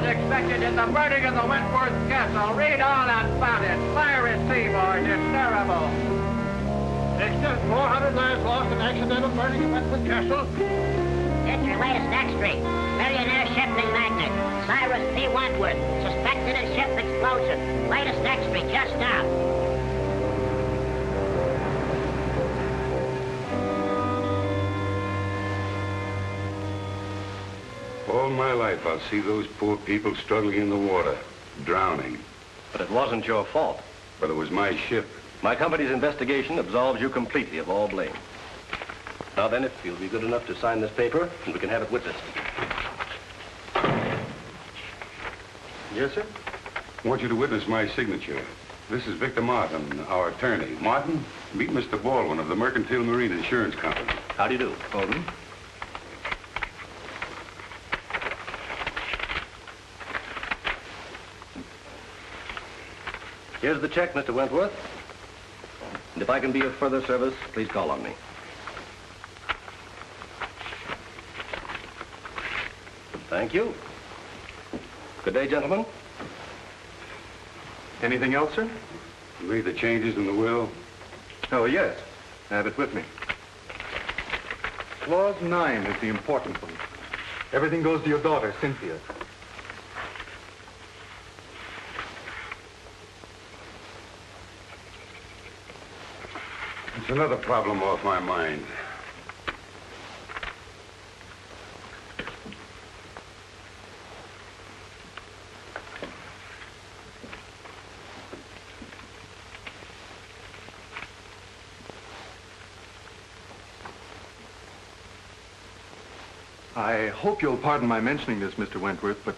expected in the burning of the Wentworth Castle. Read all about it. Cyrus P, boys. It's terrible. Extra 400 lives lost in accidental burning of Wentworth Castle. It's your latest extra. Millionaire shipping magnate, Cyrus P. Wentworth, suspected in ship explosion. Latest extra, just out. All my life, I'll see those poor people struggling in the water, drowning. But it wasn't your fault. But it was my ship. My company's investigation absolves you completely of all blame. Now then, if you'll be good enough to sign this paper, and we can have it witnessed. Yes, sir? I want you to witness my signature. This is Victor Martin, our attorney. Martin, meet Mr. Baldwin of the Mercantile Marine Insurance Company. How do you do? Baldwin? Here's the check, Mr. Wentworth. And if I can be of further service, please call on me. Thank you. Good day, gentlemen. Anything else, sir? You made the changes in the will? Oh, yes. I have it with me. Clause 9 is the important one. Everything goes to your daughter, Cynthia. It's another problem off my mind. I hope you'll pardon my mentioning this, Mr. Wentworth, but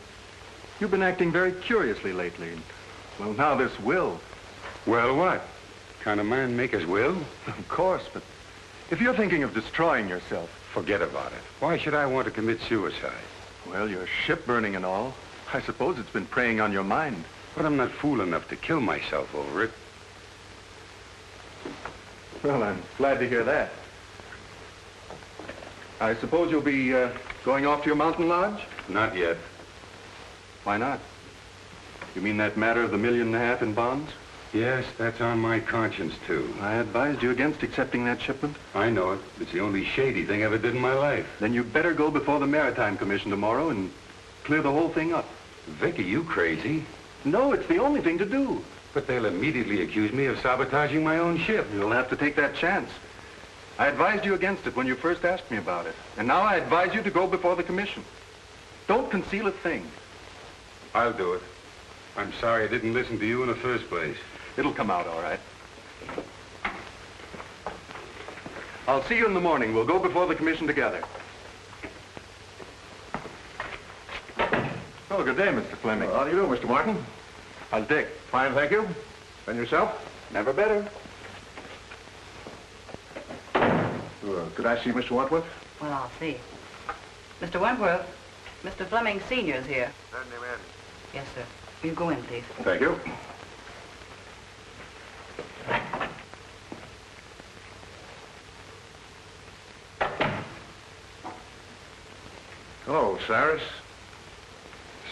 you've been acting very curiously lately. Well, now this will. Well, what? Kind of man make his will? Of course, but if you're thinking of destroying yourself... Forget about it. Why should I want to commit suicide? Well, your ship burning and all. I suppose it's been preying on your mind. But I'm not fool enough to kill myself over it. Well, I'm glad to hear that. I suppose you'll be going off to your mountain lodge? Not yet. Why not? You mean that matter of the $1.5 million in bonds? Yes, that's on my conscience, too. I advised you against accepting that shipment. I know it. It's the only shady thing I ever did in my life. Then you'd better go before the Maritime Commission tomorrow and clear the whole thing up. Vic, are you crazy? No, it's the only thing to do. But they'll immediately accuse me of sabotaging my own ship. You'll have to take that chance. I advised you against it when you first asked me about it. And now I advise you to go before the commission. Don't conceal a thing. I'll do it. I'm sorry I didn't listen to you in the first place. It'll come out all right. I'll see you in the morning. We'll go before the commission together. Oh, good day, Mr. Fleming. How do you do, Mr. Martin? How's Dick? Fine, thank you. And yourself? Never better. Could I see Mr. Wentworth? Well, I'll see. Mr. Wentworth, Mr. Fleming Sr.'s here. Send him in. Yes, sir. You go in, please. Thank you. Hello, Cyrus.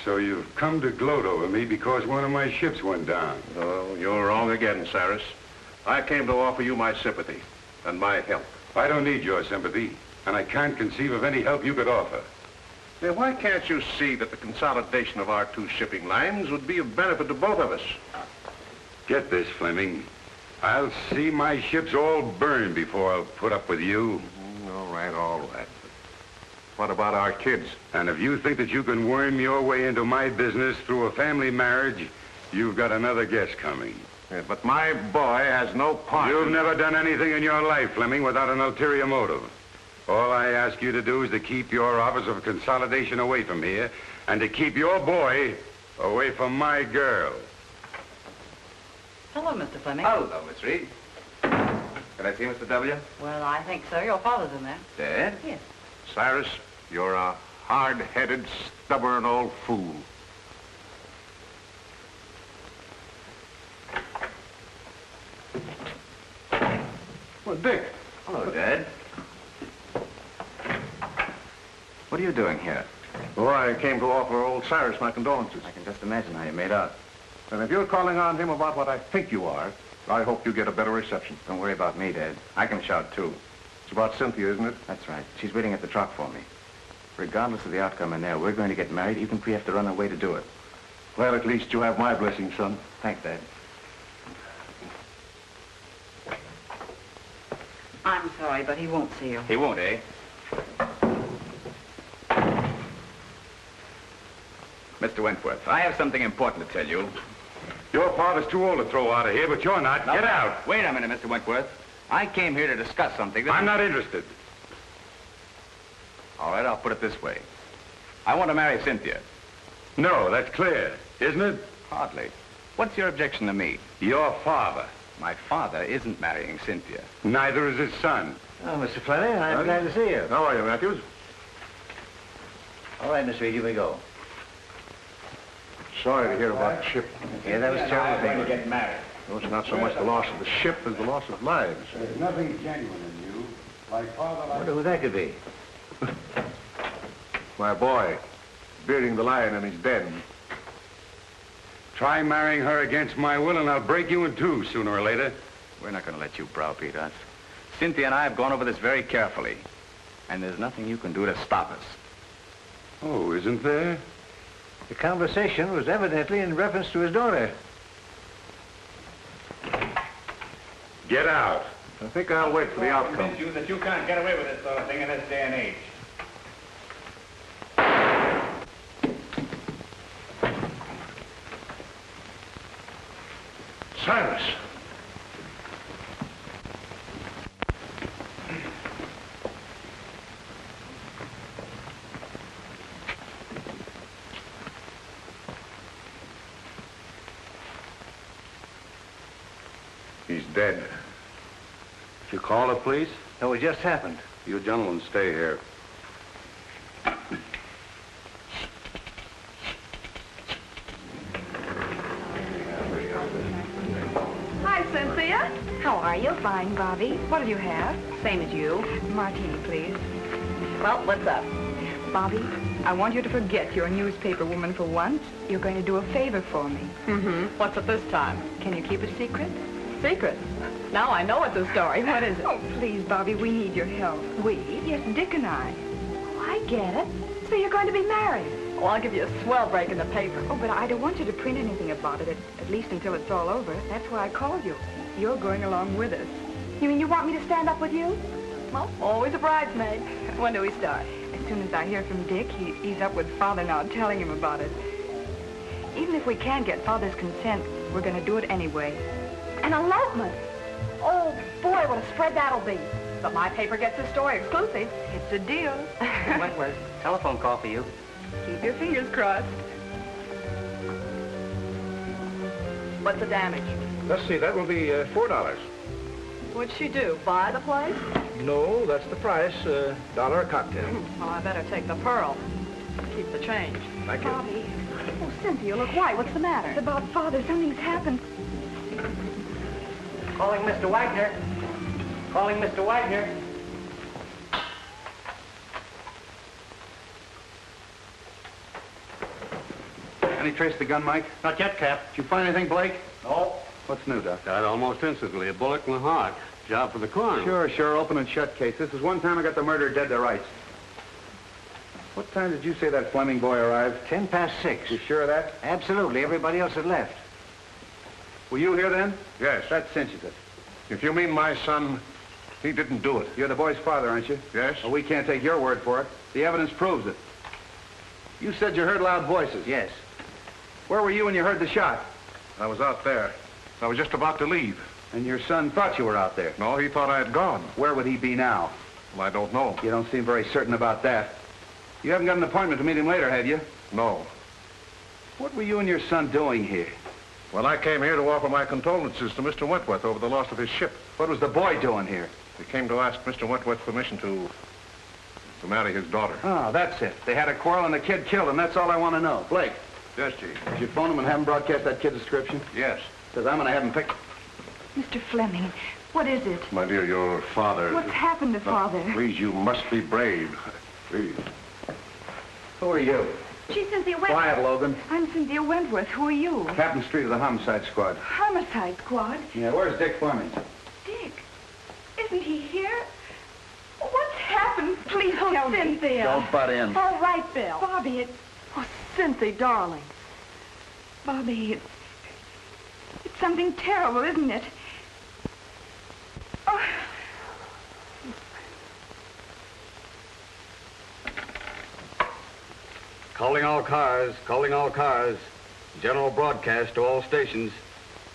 So you've come to gloat over me because one of my ships went down. Oh, you're wrong again, Cyrus. I came to offer you my sympathy and my help. I don't need your sympathy, and I can't conceive of any help you could offer. Now, why can't you see that the consolidation of our two shipping lines would be of benefit to both of us? Get this, Fleming. I'll see my ships all burned before I'll put up with you. All right, all right. What about our kids? And if you think that you can worm your way into my business through a family marriage, you've got another guess coming. Yeah, but my boy has no part. You've never done anything in your life, Fleming, without an ulterior motive. All I ask you to do is to keep your office of consolidation away from here, and to keep your boy away from my girl. Hello, Mr. Fleming. Hello, Miss Reed. Can I see Mr. W? Well, I think so. Your father's in there. Dad? Yes. Cyrus, you're a hard-headed, stubborn old fool. Well, Dick. Hello, Dad. What are you doing here? Oh, I came to offer old Cyrus my condolences. I can just imagine how you made out. And if you're calling on him about what I think you are, I hope you get a better reception. Don't worry about me, Dad. I can shout, too. It's about Cynthia, isn't it? That's right. She's waiting at the truck for me. Regardless of the outcome in there, we're going to get married, even if we have to run away to do it. Well, at least you have my blessing, son. Thanks, Dad. I'm sorry, but he won't see you. He won't, eh? Mr. Wentworth, I have something important to tell you. Your father's too old to throw out of here, but you're not. Get out. Wait a minute, Mr. Wentworth. I came here to discuss something that... I'm not interested. All right, I'll put it this way. I want to marry Cynthia. No, that's clear, isn't it? Hardly. What's your objection to me? Your father. My father isn't marrying Cynthia. Neither is his son. Oh, Mr. Fleming, I'm glad to see you. How are you, Matthews? All right, Miss Reed, here we go. Sorry to hear about the ship. Yeah, that was terrible thing. to get married. No, it's not so much the loss of the ship as the loss of lives. There's nothing genuine in you. Like father, I wonder who that could be. My boy, bearding the lion in his den. Try marrying her against my will, and I'll break you in two sooner or later. We're not going to let you browbeat us. Cynthia and I have gone over this very carefully. And there's nothing you can do to stop us. Oh, isn't there? The conversation was evidently in reference to his daughter. Get out. I think I'll wait for the outcome. you that you can't get away with this sort of thing in this day and age. Cyrus! He's dead. Did you call the police? No, it just happened. You gentlemen stay here. Hi, Cynthia. How are you? Fine, Bobby. What do you have? Same as you. Martini, please. Well, what's up? Bobby, I want you to forget you're a newspaper woman for once. you're going to do a favor for me. Mm-hmm. What's it this time? Can you keep a secret? Secret. Now I know it's a story. What is it? Oh, please, Bobby, we need your help. We? Yes, Dick and I. Oh, I get it. So you're going to be married. Well, I'll give you a swell break in the paper. Oh, but I don't want you to print anything about it, at least until it's all over. That's why I called you. You're going along with us. You mean you want me to stand up with you? Well, always a bridesmaid. When do we start? As soon as I hear from Dick, he's up with Father now, telling him about it. Even if we can't get Father's consent, we're going to do it anyway. An elopement. Oh, boy, what a spread that'll be. But my paper gets the story exclusive. It's a deal. Wentworth, telephone call for you. Keep your fingers crossed. What's the damage? Let's see, that will be $4. What'd she do, buy the place? No, that's the price. $1 a cocktail. Well, I better take the pearl. Keep the change. Thank you. Bobby, Oh, Cynthia, look white. What's the matter? it's about Father. Something's happened. Calling Mr. Wagner. Calling Mr. Wagner. Any trace of the gun, Mike? Not yet, Cap. Did you find anything, Blake? No. What's new, Doc? Died almost instantly. A bullet in the heart. Job for the coroner. Sure, open and shut case. This is one time I got the murderer dead to rights. What time did you say that Fleming boy arrived? 6:10. You sure of that? Absolutely. Everybody else had left. Were you here then? Yes. That cinches it. If you mean my son, he didn't do it. You're the boy's father, aren't you? Yes? Well, we can't take your word for it. The evidence proves it. You said you heard loud voices. Yes. Where were you when you heard the shot? I was out there. I was just about to leave. And your son thought you were out there. No, he thought I had gone. Where would he be now? Well, I don't know. You don't seem very certain about that. You haven't got an appointment to meet him later, have you? No. What were you and your son doing here? Well, I came here to offer my condolences to Mr. Wentworth over the loss of his ship. What was the boy doing here? He came to ask Mr. Wentworth's permission to marry his daughter. Oh, that's it. They had a quarrel and the kid killed him. That's all I want to know. Blake, Yes, Chief. did you phone him and have him broadcast that kid's description? Yes. Because I'm going to have him picked. Mr. Fleming, what is it? My dear, your father... What's happened to Father? Please, you must be brave. Please. Who Who are you? She's Cynthia Wentworth. Quiet, Logan. I'm Cynthia Wentworth. Who are you? Captain Street of the Homicide Squad. Homicide Squad? Yeah, where's Dick Fleming? Dick? Isn't he here? What's happened? Please tell me. Cynthia. Don't butt in. All right, Bill. Bobby, it's... Oh, Cynthia, darling. Bobby, it's something terrible, isn't it? Oh. Calling all cars, calling all cars. General broadcast to all stations.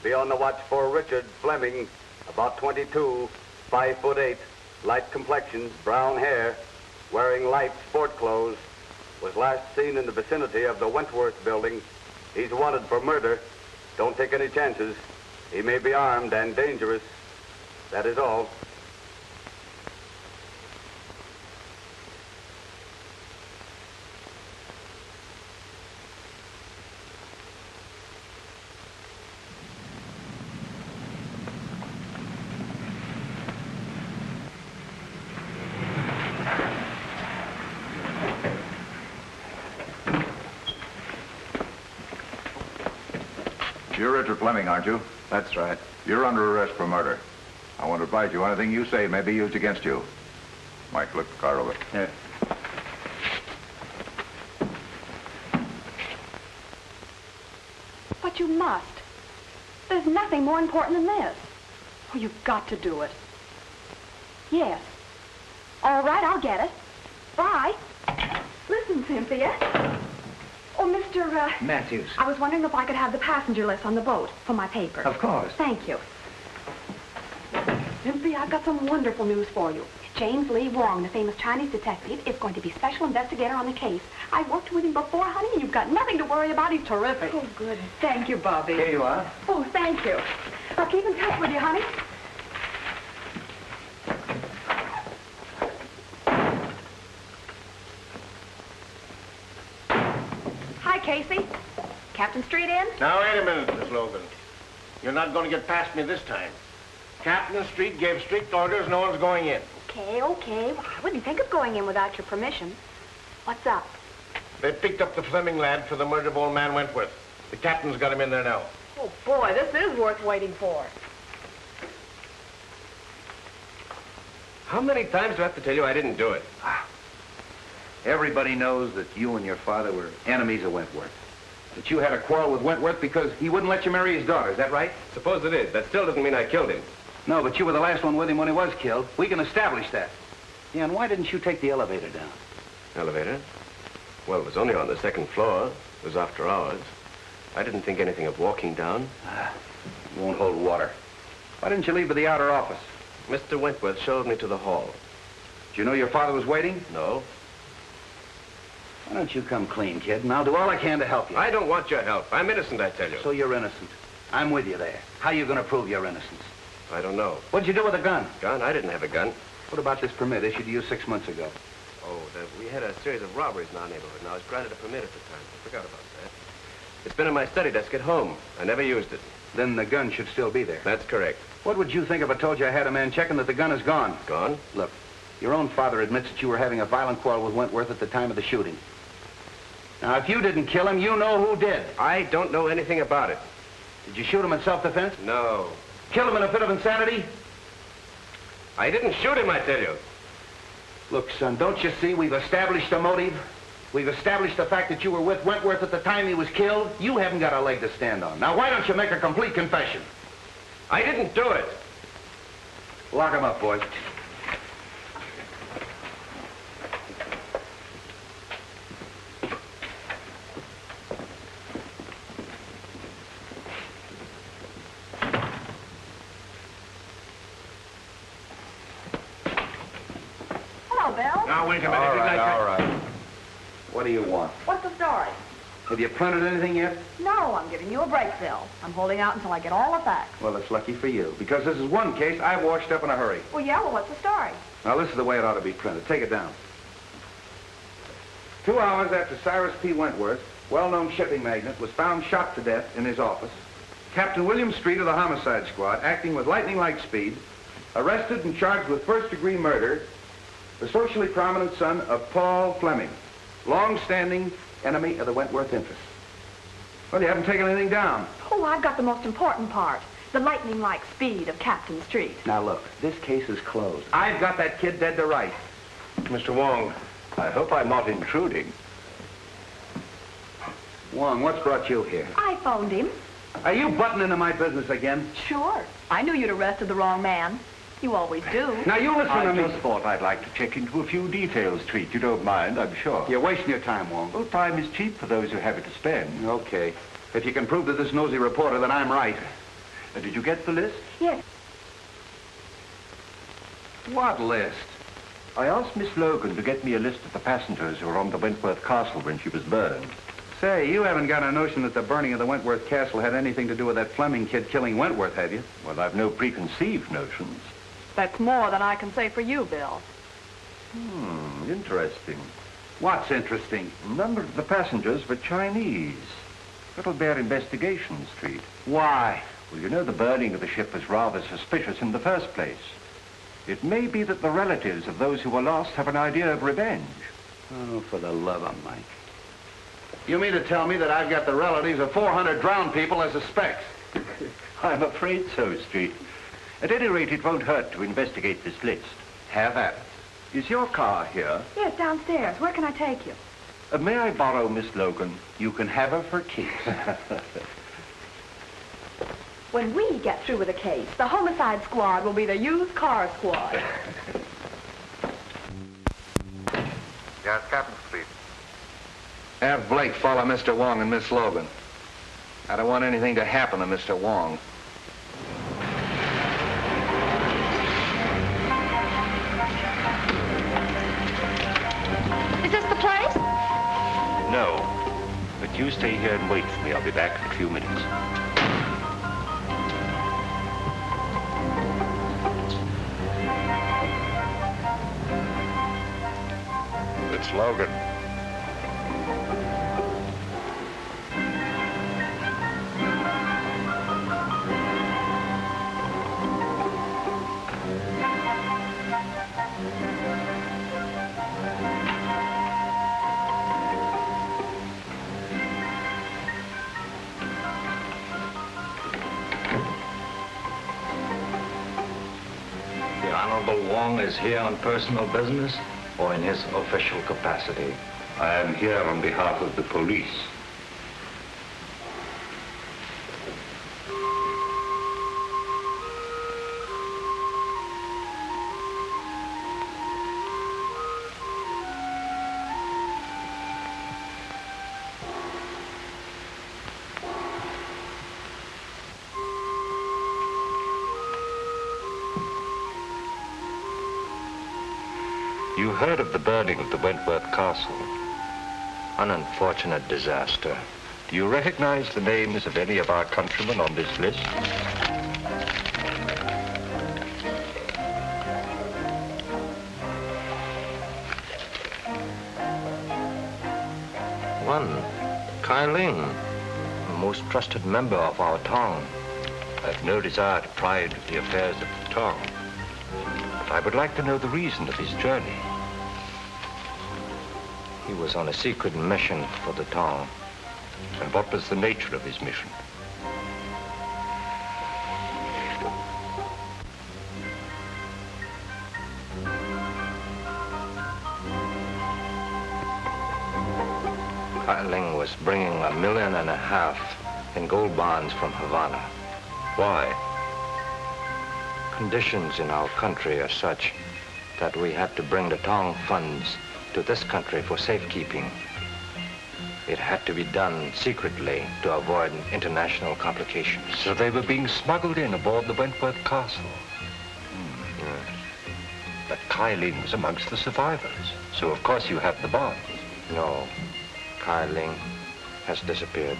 Be on the watch for Richard Fleming, about 22, 5'8", light complexions, brown hair, wearing light sport clothes. Was last seen in the vicinity of the Wentworth building. He's wanted for murder. Don't take any chances. He may be armed and dangerous. That is all. You're Richard Fleming, aren't you? That's right. You're under arrest for murder. I want to advise you anything you say may be used against you. Mike, look the car over. Yeah. But you must. There's nothing more important than this. Oh, you've got to do it. Yes. All right, I'll get it. Bye. Listen, Cynthia. Oh, Mr. Matthews. I was wondering if I could have the passenger list on the boat for my paper. Of course. Thank you. Cynthia, I've got some wonderful news for you. James Lee Wong, the famous Chinese detective, is going to be special investigator on the case. I worked with him before, honey, and you've got nothing to worry about. He's terrific. Oh, good. Thank you, Bobby. Here you are. Oh, thank you. I'll keep in touch with you, honey. Hi, Casey. Captain Street in? Now, wait a minute, Miss Logan. You're not going to get past me this time. Captain Street gave strict orders no one's going in. Okay. Well, I wouldn't think of going in without your permission. What's up? They picked up the Fleming lad for the murder of old man Wentworth. The captain's got him in there now. Oh, boy, this is worth waiting for. How many times do I have to tell you I didn't do it? Everybody knows that you and your father were enemies of Wentworth. That you had a quarrel with Wentworth because he wouldn't let you marry his daughter. Is that right? Suppose it is. That still doesn't mean I killed him. No, but you were the last one with him when he was killed. We can establish that. Yeah, and why didn't you take the elevator down? Elevator? Well, it was only on the second floor. It was after hours. I didn't think anything of walking down. It won't hold water. Why didn't you leave for the outer office? Mr. Wentworth showed me to the hall. Did you know your father was waiting? No. Why don't you come clean, kid, and I'll do all I can to help you. I don't want your help. I'm innocent, I tell you. So you're innocent. I'm with you there. How are you going to prove your innocence? I don't know. What'd you do with a gun? Gun? I didn't have a gun. What about this permit issued to you 6 months ago? Oh, we had a series of robberies in our neighborhood, and I was granted a permit at the time. I forgot about that. It's been in my study desk at home. I never used it. Then the gun should still be there. That's correct. What would you think if I told you I had a man checking that the gun is gone? Gone? Look, your own father admits that you were having a violent quarrel with Wentworth at the time of the shooting. Now, if you didn't kill him, you know who did. I don't know anything about it. Did you shoot him in self-defense? No. Kill him in a fit of insanity? I didn't shoot him, I tell you. Look, son, don't you see we've established a motive? We've established the fact that you were with Wentworth at the time he was killed. You haven't got a leg to stand on. Now, why don't you make a complete confession? I didn't do it. Lock him up, boys. Hello, Bill. Now, wait a minute. All right. What do you want? What's the story? Have you printed anything yet? No, I'm giving you a break, Bill. I'm holding out until I get all the facts. Well, it's lucky for you, because this is one case I washed up in a hurry. Well, yeah, well, what's the story? Now, this is the way it ought to be printed. Take it down. 2 hours after Cyrus P. Wentworth, well-known shipping magnate, was found shot to death in his office, Captain William Street of the Homicide Squad, acting with lightning-like speed, arrested and charged with first-degree murder the socially prominent son of Paul Fleming, Long-standing enemy of the Wentworth interests. Well, you haven't taken anything down. Oh, I've got the most important part. The lightning-like speed of Captain Street. Now, look, this case is closed. I've got that kid dead to rights. Mr. Wong, I hope I'm not intruding. Wong, what's brought you here? I phoned him. Are you butting into my business again? Sure. I knew you'd arrested the wrong man. You always do. Now, you listen to me. I just thought I'd like to check into a few details, Treat. You don't mind, I'm sure. You're wasting your time, Wong. Well, time is cheap for those who have it to spend. Okay. If you can prove to this nosy reporter that I'm right. Did you get the list? Yes. What list? I asked Miss Logan to get me a list of the passengers who were on the Wentworth Castle when she was burned. Say, you haven't got a notion that the burning of the Wentworth Castle had anything to do with that Fleming kid killing Wentworth, have you? Well, I've no preconceived notions. That's more than I can say for you, Bill. Interesting. What's interesting? A number of the passengers were Chinese. That'll bear investigation, Street. Why? Well, you know the burning of the ship was rather suspicious in the first place. It may be that the relatives of those who were lost have an idea of revenge. Oh, for the love of Mike. You mean to tell me that I've got the relatives of 400 drowned people as suspects? I'm afraid so, Street. At any rate, it won't hurt to investigate this list. Have at it. Is your car here? Yes, downstairs. Where can I take you? May I borrow Miss Logan? You can have her for keeps. When we get through with the case, the homicide squad will be the used car squad. Yes, Captain Street. Have Blake follow Mr. Wong and Miss Logan. I don't want anything to happen to Mr. Wong. Is this the place? No. But you stay here and wait for me. I'll be back in a few minutes. It's Logan. The Honorable Wong is here on personal business or in his official capacity? I am here on behalf of the police. You heard of the burning of the Wentworth Castle. An unfortunate disaster. Do you recognize the names of any of our countrymen on this list? One, Ling, a most trusted member of our town. I've no desire to pry into the affairs of the town. But I would like to know the reason of his journey. He was on a secret mission for the town. And what was the nature of his mission? Stelling was bringing $1.5 million in gold bonds from Havana. Why? Conditions in our country are such that we had to bring the town funds to this country for safekeeping. It had to be done secretly to avoid international complications. So they were being smuggled in aboard the Wentworth Castle. Yes. But Stelling was amongst the survivors. So of course you have the bonds. No. Stelling has disappeared.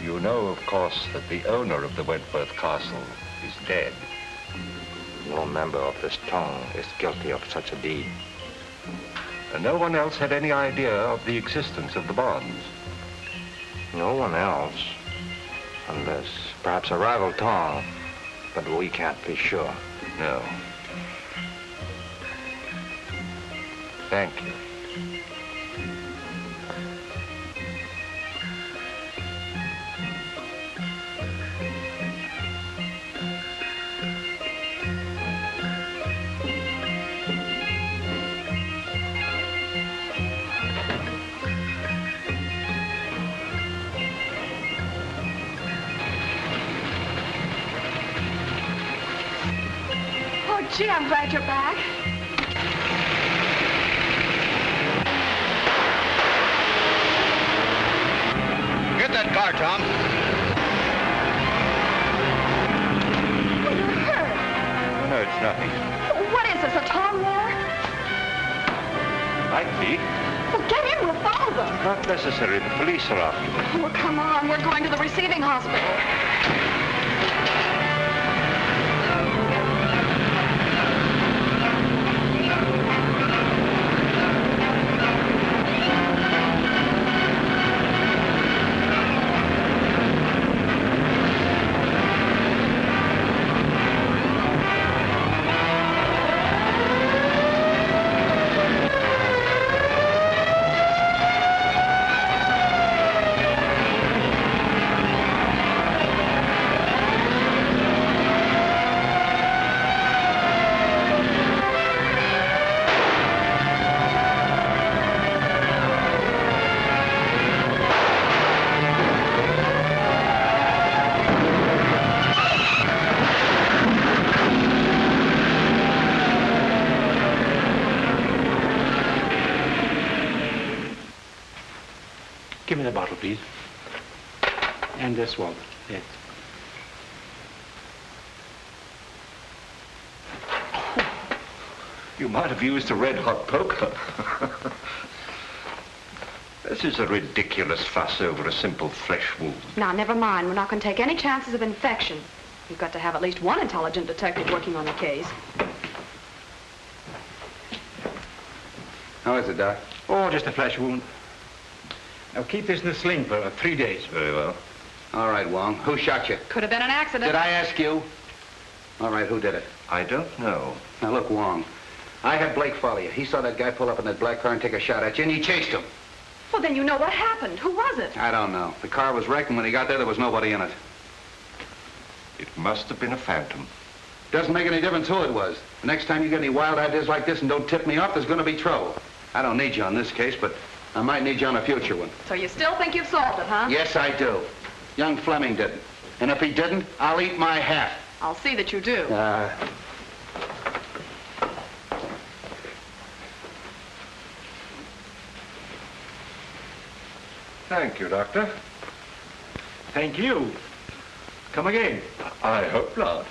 You know, of course, that the owner of the Wentworth Castle is dead. No member of this town is guilty of such a deed. And no one else had any idea of the existence of the bonds. No one else. Unless perhaps a rival town. But we can't be sure. No. Thank you. Oh, gee, I'm glad you're back. Get that car, Tom. Oh, you're hurt. No, it's nothing. What is this, a tongue war? Might be. Well, get in, we'll follow them. Not necessary. The police are after them. Oh, come on, we're going to the receiving hospital. Give me the bottle, please. And this one. Yes. You might have used a red-hot poker. This is a ridiculous fuss over a simple flesh wound. Now, never mind. We're not going to take any chances of infection. You've got to have at least one intelligent detective working on the case. How is it, Doc? Oh, just a flesh wound. Now, keep this in the sling for 3 days. Very well. All right, Wong. Who shot you? Could have been an accident. Did I ask you? All right, who did it? I don't know. Now, look, Wong. I had Blake follow you. He saw that guy pull up in that black car and take a shot at you, and he chased him. Well, then you know what happened. Who was it? I don't know. The car was wrecked, and when he got there was nobody in it. It must have been a phantom. Doesn't make any difference who it was. The next time you get any wild ideas like this and don't tip me off, there's going to be trouble. I don't need you on this case, but I might need you on a future one. So you still think you've solved it, huh? Yes, I do. Young Fleming didn't. And if he didn't, I'll eat my hat. I'll see that you do. Thank you, Doctor. Thank you. Come again. I hope not.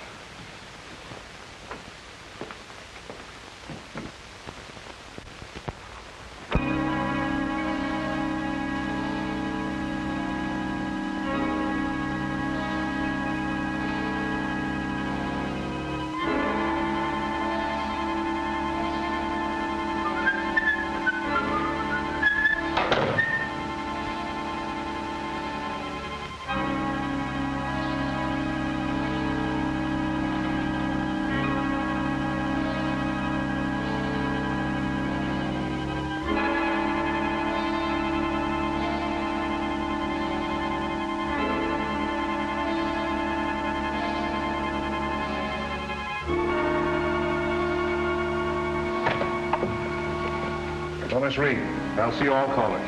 Thomas Reed, I'll see all callers.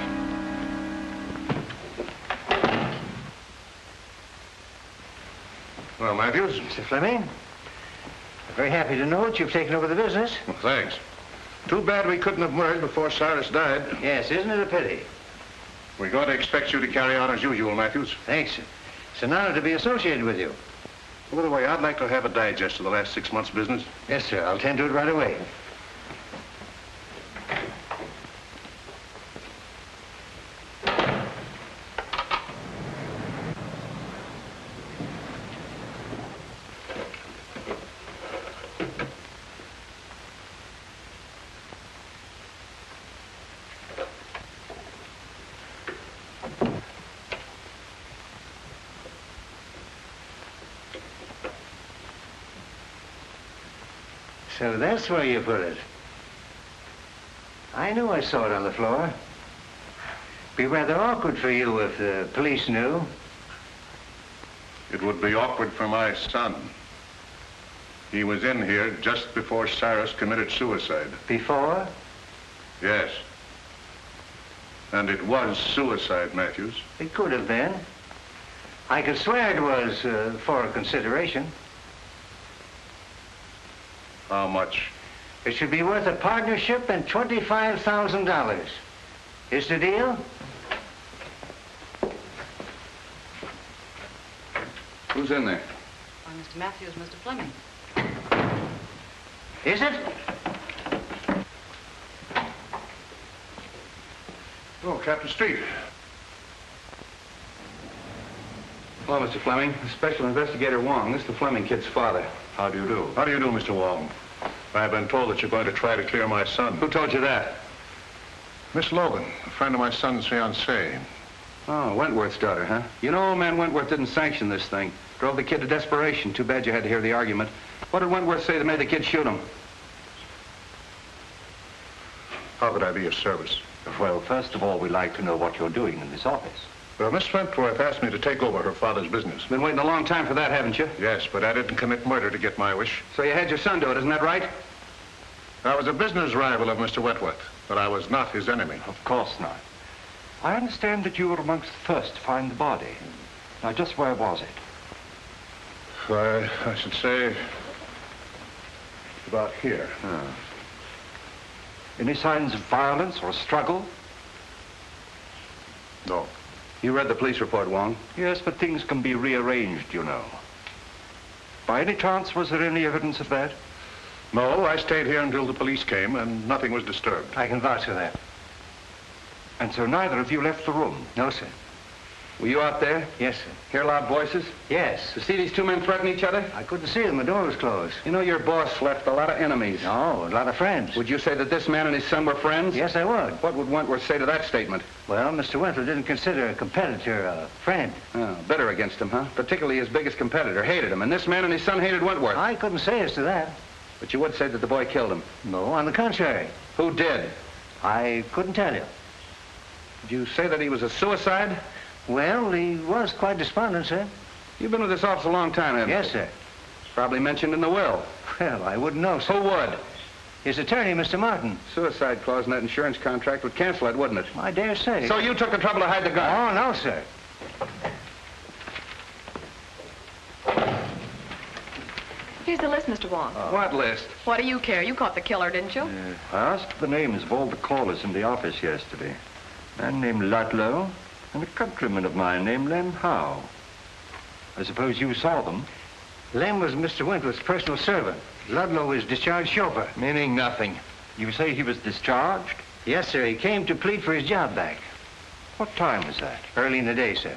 Well, Matthews? Mr. Fleming, I'm very happy to know that you've taken over the business. Well, thanks. Too bad we couldn't have merged before Cyrus died. Yes, isn't it a pity? We're going to expect you to carry on as usual, Matthews. Thanks. It's an honor to be associated with you. By the way, I'd like to have a digest of the last 6 months' business. Yes, sir. I'll tend to it right away. So that's where you put it. I knew I saw it on the floor. Be rather awkward for you if the police knew. It would be awkward for my son. He was in here just before Cyrus committed suicide. Before? Yes. And it was suicide, Matthews. It could have been. I could swear it was for consideration. How much? It should be worth a partnership and $25,000. Is the deal? Who's in there? Why, Mr. Matthews, Mr. Fleming. Is it? Oh, Captain Street. Hello, Mr. Fleming. Special Investigator Wong. This is the Fleming kid's father. How do you do? How do you do, Mr. Wong? I've been told that you're going to try to clear my son. Who told you that? Miss Logan, a friend of my son's fiancée. Oh, Wentworth's daughter, huh? You know, old man Wentworth didn't sanction this thing. Drove the kid to desperation. Too bad you had to hear the argument. What did Wentworth say that made the kid shoot him? How could I be of service? Well, first of all, we'd like to know what you're doing in this office. Well, Miss Wentworth asked me to take over her father's business. Been waiting a long time for that, haven't you? Yes, but I didn't commit murder to get my wish. So you had your son do it, isn't that right? I was a business rival of Mr. Wentworth, but I was not his enemy. Of course not. I understand that you were amongst the first to find the body. Now, just where was it? I should say about here. Any signs of violence or struggle? No. You read the police report, Wong? Yes, but things can be rearranged, you know. By any chance, was there any evidence of that? No, I stayed here until the police came, and nothing was disturbed. I can vouch for that. And so neither of you left the room? No, sir. Were you out there? Yes, sir. Hear loud voices? Yes. To see these two men threaten each other? I couldn't see them. The door was closed. You know, your boss left a lot of enemies. No, a lot of friends. Would you say that this man and his son were friends? Yes, I would. What would Wentworth say to that statement? Well, Mr. Wentworth didn't consider a competitor a friend. Oh, bitter against him, huh? Particularly his biggest competitor. Hated him. And this man and his son hated Wentworth. I couldn't say as to that. But you would say that the boy killed him. No, on the contrary. Who did? I couldn't tell you. Did you say that he was a suicide? Well, he was quite despondent, sir. You've been with this office a long time, haven't you? Yes, sir. Probably mentioned in the will. Well, I wouldn't know, sir. Who would? His attorney, Mr. Martin. Suicide clause in that insurance contract would cancel it, wouldn't it? I dare say. So you took the trouble to hide the gun? Oh, no, sir. Here's the list, Mr. Wong. What list? What do you care? You caught the killer, didn't you? I asked for the names of all the callers in the office yesterday. A man named Ludlow and a countryman of mine named Lem Howe. I suppose you saw them. Lem was Mr. Wentworth's personal servant. Ludlow was discharged chauffeur. Meaning nothing. You say he was discharged? Yes, sir. He came to plead for his job back. What time was that? Early in the day, sir.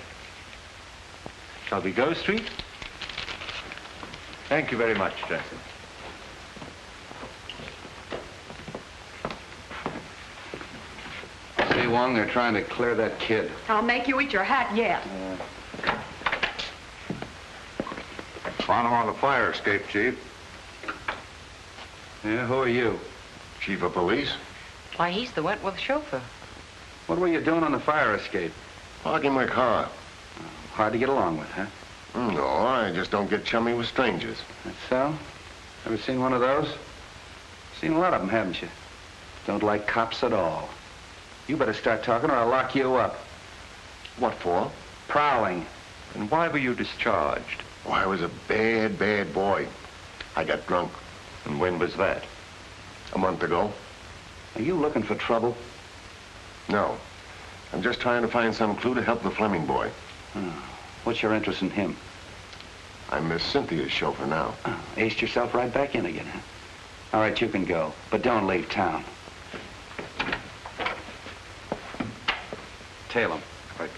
Shall we go, Street? Thank you very much, gentlemen. See, Wong, they're trying to clear that kid. I'll make you eat your hat yet. Found him on the fire escape, Chief. Yeah, who are you? Chief of police? Why, he's the Wentworth chauffeur. What were you doing on the fire escape? Parking my car. Hard to get along with, huh? No, I just don't get chummy with strangers. That's so? Ever seen one of those? Seen a lot of them, haven't you? Don't like cops at all. You better start talking or I'll lock you up. What for? Prowling. And why were you discharged? Oh, I was a bad, bad boy. I got drunk. And when was that? A month ago. Are you looking for trouble? No. I'm just trying to find some clue to help the Fleming boy. What's your interest in him? I'm Miss Cynthia's chauffeur now. Aced yourself right back in again, huh? All right, you can go, but don't leave town. Tail him. Quick.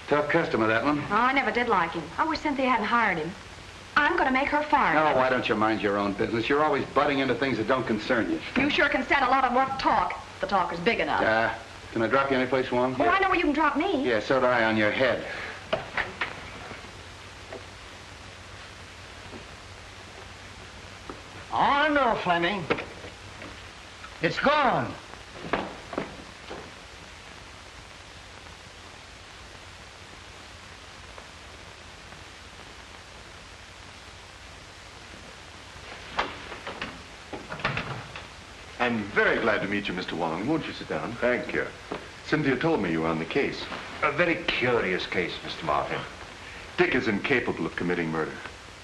Tough customer, that one. Oh, I never did like him. I wish Cynthia hadn't hired him. I'm going to make her fire him. Oh, why don't you mind your own business? You're always butting into things that don't concern you. You sure can stand a lot of rough talk. The talker's big enough. Can I drop you anyplace, Wong? Oh, I know where you can drop me. Yeah, so do I on your head. Oh, no, Fleming. It's gone. I'm very glad to meet you, Mr. Wong. Won't you sit down? Thank you. Cynthia told me you were on the case. A very curious case, Mr. Martin. Dick is incapable of committing murder.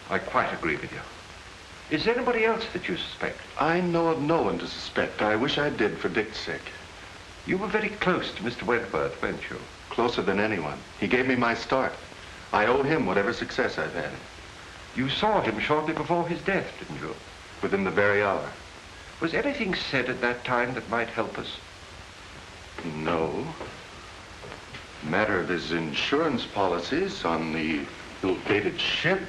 I quite agree with you. Is there anybody else that you suspect? I know of no one to suspect. I wish I did for Dick's sake. You were very close to Mr. Wentworth, weren't you? Closer than anyone. He gave me my start. I owe him whatever success I've had. You saw him shortly before his death, didn't you? Within the very hour. Was anything said at that time that might help us? No. Matter of his insurance policies on the ill-fated ship.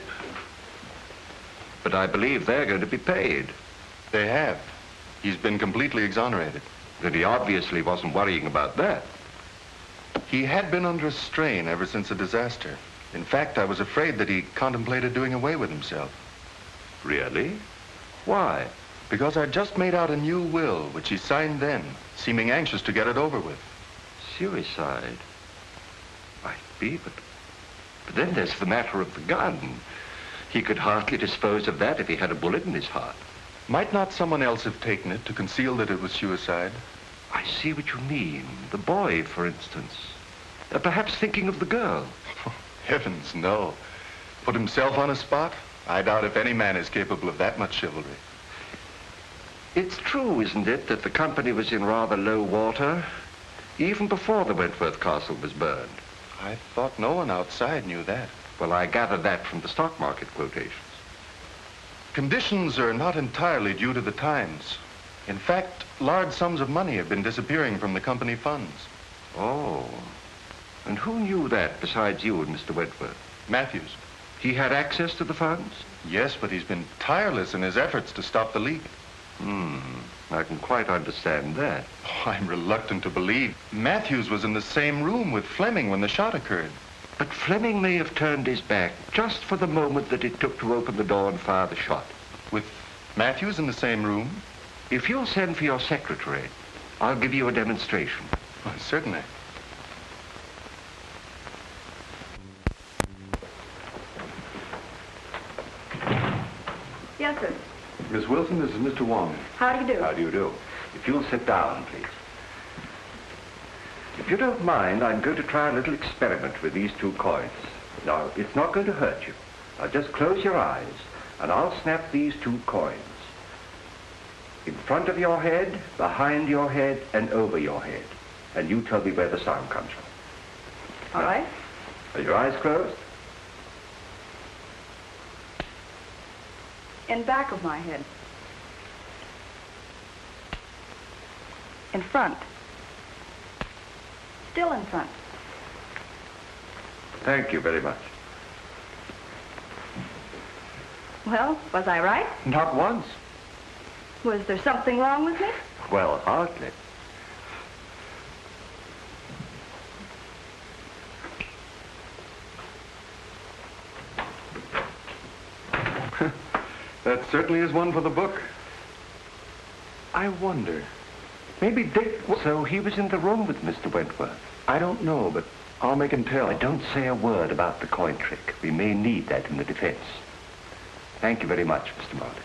But I believe they're going to be paid. They have. He's been completely exonerated. Then he obviously wasn't worrying about that. He had been under a strain ever since the disaster. In fact, I was afraid that he contemplated doing away with himself. Really? Why? Because I'd just made out a new will, which he signed then, seeming anxious to get it over with. Suicide? Might be, but then there's the matter of the gun. He could hardly dispose of that if he had a bullet in his heart. Might not someone else have taken it to conceal that it was suicide? I see what you mean. The boy, for instance. Perhaps thinking of the girl. Heavens, no. Put himself on a spot? I doubt if any man is capable of that much chivalry. It's true, isn't it, that the company was in rather low water, even before the Wentworth Castle was burned? I thought no one outside knew that. Well, I gathered that from the stock market quotations. Conditions are not entirely due to the times. In fact, large sums of money have been disappearing from the company funds. Oh. And who knew that besides you and Mr. Wentworth? Matthews. He had access to the funds? Yes, but he's been tireless in his efforts to stop the leak. I can quite understand that. Oh, I'm reluctant to believe. Matthews was in the same room with Fleming when the shot occurred. But Fleming may have turned his back just for the moment that it took to open the door and fire the shot. With Matthews in the same room? If you'll send for your secretary, I'll give you a demonstration. Well, certainly. Yes, sir. Miss Wilson, this is Mr. Wong. How do you do? How do you do? If you'll sit down, please. If you don't mind, I'm going to try a little experiment with these two coins. Now, it's not going to hurt you. Now, just close your eyes, and I'll snap these two coins. In front of your head, behind your head, and over your head. And you tell me where the sound comes from. All right. Are your eyes closed? In back of my head. In front. Still in front. Thank you very much. Well, was I right? Not once. Was there something wrong with me? Well, hardly. That certainly is one for the book. I wonder. Maybe Dick... So he was in the room with Mr. Wentworth? I don't know, but I'll make him tell. Don't say a word about the coin trick. We may need that in the defense. Thank you very much, Mr. Martin.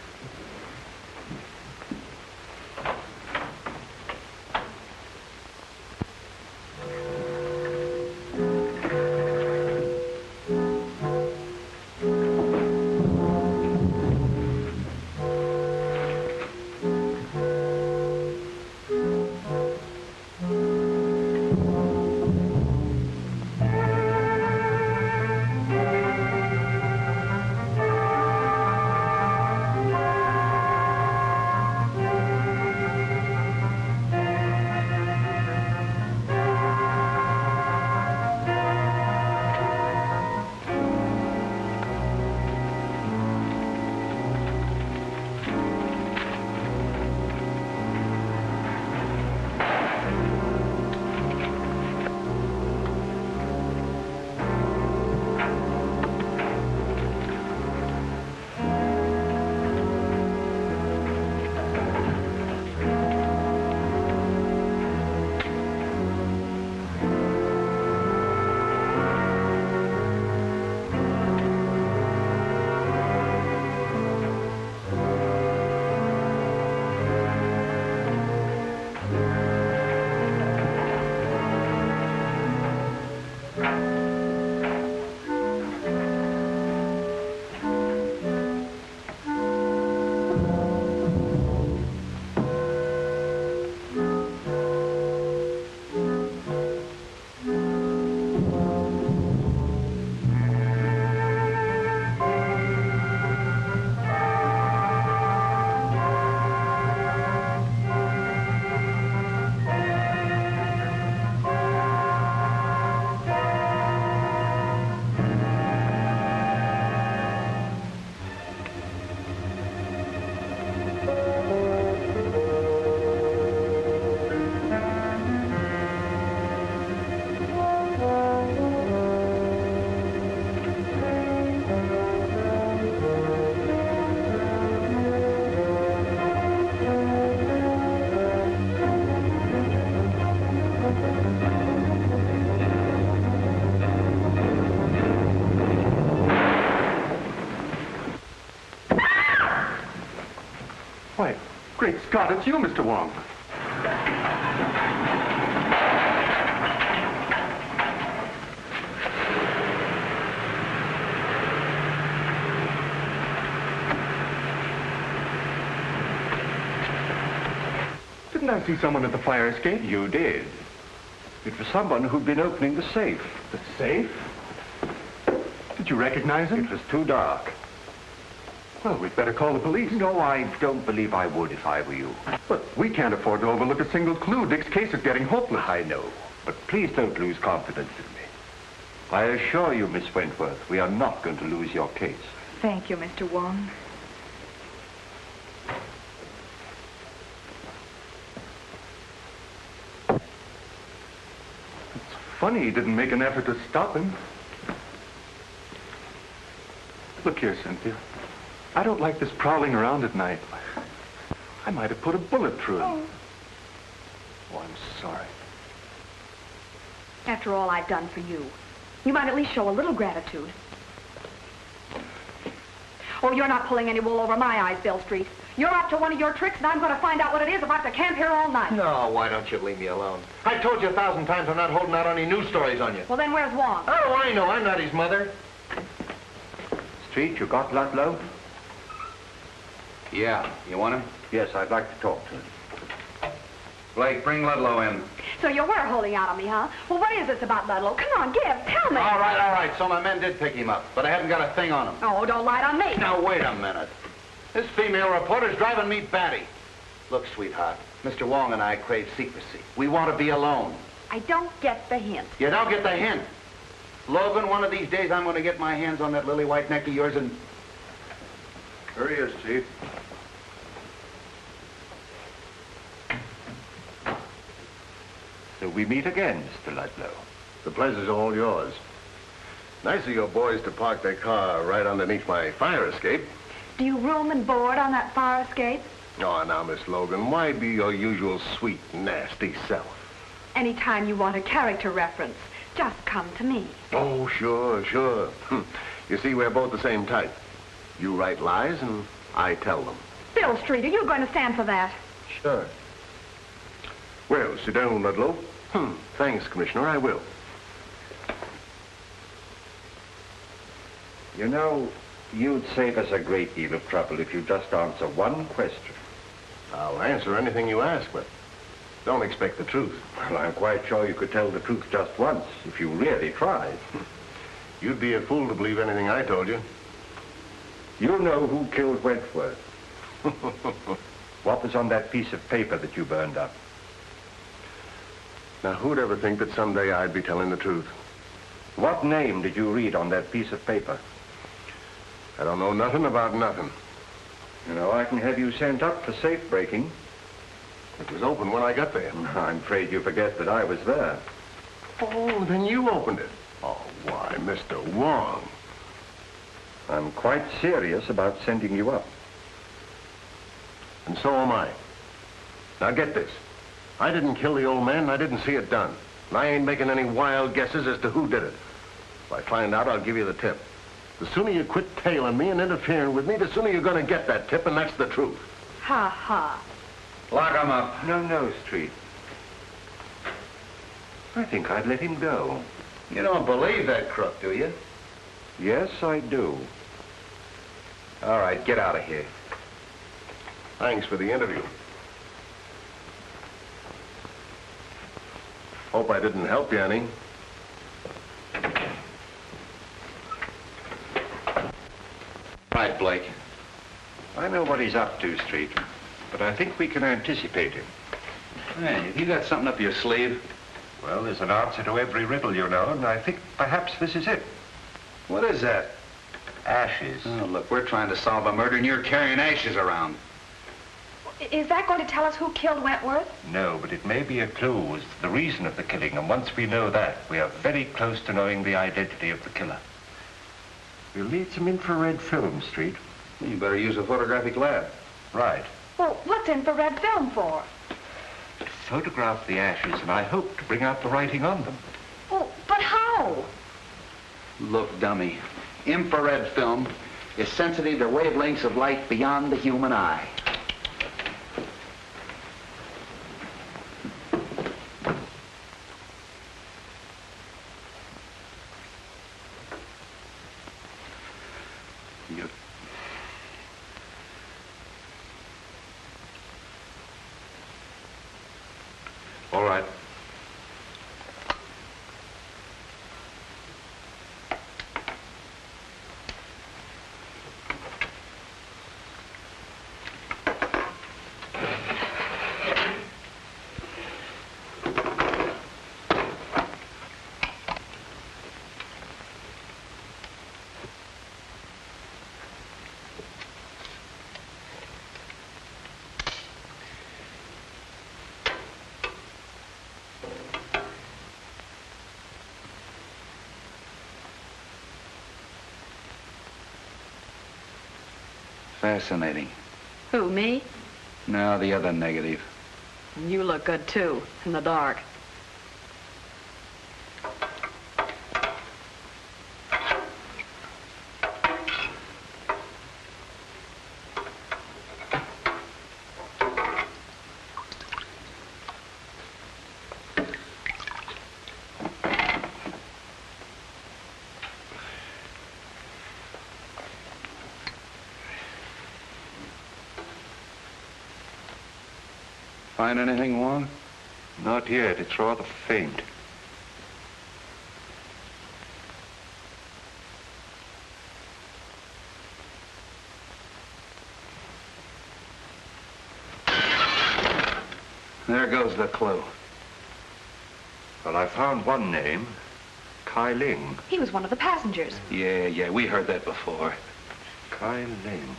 Great Scott, it's you, Mr. Wong. Didn't I see someone at the fire escape? You did. It was someone who'd been opening the safe. The safe? Did you recognize him? It was too dark. Well, we'd better call the police. No, I don't believe I would if I were you. But we can't afford to overlook a single clue. Dick's case is getting hopeless. I know, but please don't lose confidence in me. I assure you, Miss Wentworth, we are not going to lose your case. Thank you, Mr. Wong. Funny he didn't make an effort to stop him. Look here, Cynthia. I don't like this prowling around at night. I might have put a bullet through him. Oh, I'm sorry. After all I've done for you, you might at least show a little gratitude. Oh, you're not pulling any wool over my eyes, Bill Street. You're up to one of your tricks, and I'm going to find out what it is if I have to camp here all night. No, why don't you leave me alone? I told you 1,000 times I'm not holding out any news stories on you. Well, then where's Wong? Oh, I know. I'm not his mother. Street, you got Ludlow? Yeah. You want him? Yes, I'd like to talk to him. Blake, bring Ludlow in. So you were holding out on me, huh? Well, what is this about Ludlow? Come on, tell me. All right. So my men did pick him up, but I haven't got a thing on him. Oh, don't lie on me. Now, wait a minute. This female reporter's driving me batty. Look, sweetheart, Mr. Wong and I crave secrecy. We want to be alone. I don't get the hint. You don't get the hint. Logan, one of these days I'm going to get my hands on that lily white neck of yours and... Here he is, Chief. So we meet again, Mr. Ludlow. The pleasure's all yours. Nice of your boys to park their car right underneath my fire escape. Do you room and board on that fire escape? Oh, now, Miss Logan, why be your usual sweet, nasty self? Anytime you want a character reference, just come to me. Oh, sure. You see, we're both the same type. You write lies, and I tell them. Bill Street, are you going to stand for that? Sure. Well, sit down, Ludlow. Thanks, Commissioner, I will. You know, you'd save us a great deal of trouble if you just answer one question. I'll answer anything you ask, but don't expect the truth. Well, I'm quite sure you could tell the truth just once, if you really tried. You'd be a fool to believe anything I told you. You know who killed Wentworth. What was on that piece of paper that you burned up? Now, who'd ever think that someday I'd be telling the truth? What name did you read on that piece of paper? I don't know nothing about nothing. You know, I can have you sent up for safe breaking. It was open when I got there. I'm afraid you forget that I was there. Oh, then you opened it. Oh, why, Mr. Wong. I'm quite serious about sending you up. And so am I. Now get this. I didn't kill the old man, and I didn't see it done. And I ain't making any wild guesses as to who did it. If I find out, I'll give you the tip. The sooner you quit tailing me and interfering with me, the sooner you're going to get that tip, and that's the truth. Ha ha. Lock him up. No, Street. I think I'd let him go. You don't believe that crook, do you? Yes, I do. All right, get out of here. Thanks for the interview. Hope I didn't help you any. Right, Blake. I know what he's up to, Street, but I think we can anticipate him. Hey, have you got something up your sleeve? Well, there's an answer to every riddle, you know, and I think perhaps this is it. What is that? Ashes. Oh, look, we're trying to solve a murder and you're carrying ashes around. Is that going to tell us who killed Wentworth? No, but it may be a clue as to the reason of the killing, and once we know that, we are very close to knowing the identity of the killer. We'll need some infrared film, Street. You better use a photographic lab. Right. Well, what's infrared film for? To photograph the ashes, and I hope to bring out the writing on them. Oh, but how? Look, dummy, infrared film is sensitive to wavelengths of light beyond the human eye. All right. Fascinating. Who, me? No, the other negative. You look good, too, in the dark. Find anything, Wong? Not yet. It's rather faint. There goes the clue. Well, I found one name. Kai Ling. He was one of the passengers. Yeah, we heard that before. Kai Ling.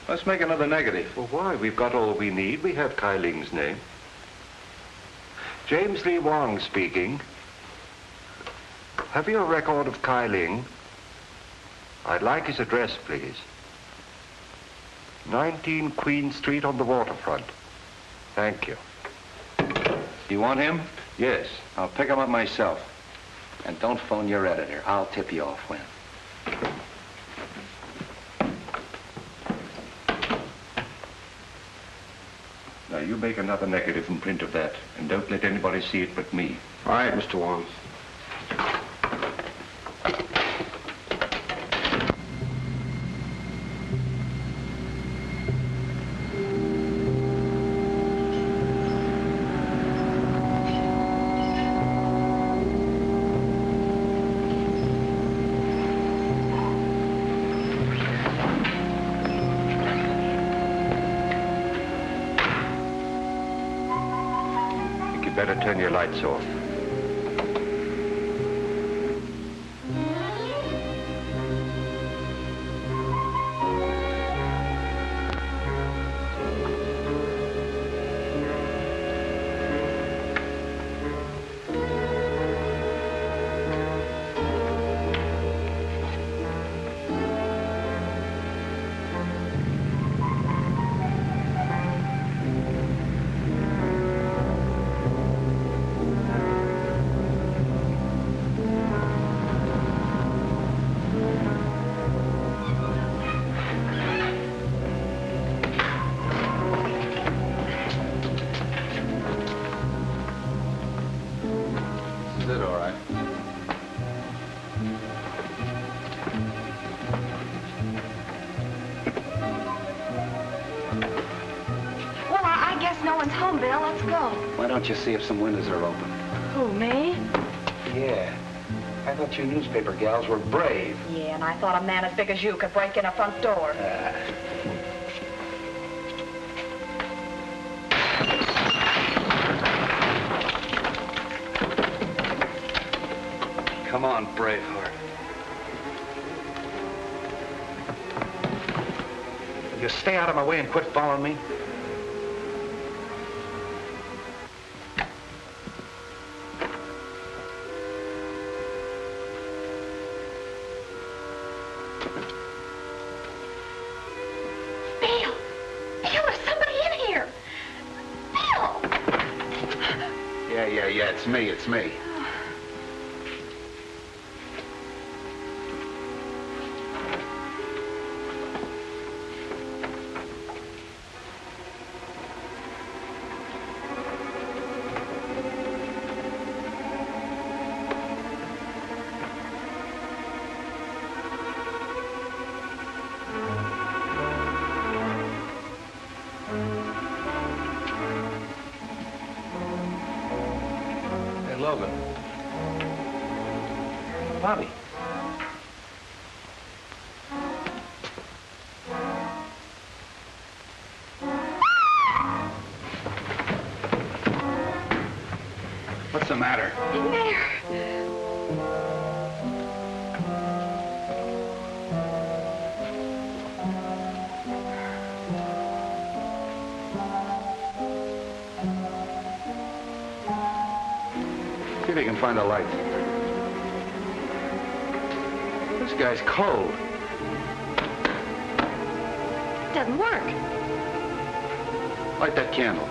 Let's make another negative. Well, why? We've got all we need. We have Kai Ling's name. James Lee Wong speaking. Have you a record of Kai Ling? I'd like his address, please. 19 Queen Street on the waterfront. Thank you. You want him? Yes. I'll pick him up myself. And don't phone your editor. I'll tip you off when. Now, you make another negative and print of that, and don't let anybody see it but me. All right, Mr. Wong. Better turn your lights off. Why don't you see if some windows are open? Who, me? Yeah. I thought you newspaper gals were brave. Yeah, and I thought a man as big as you could break in a front door. Come on, Braveheart. Will you stay out of my way and quit following me? It's me. the matter? Mayor. See if you can find a light. This guy's cold. Doesn't work. Light that candle.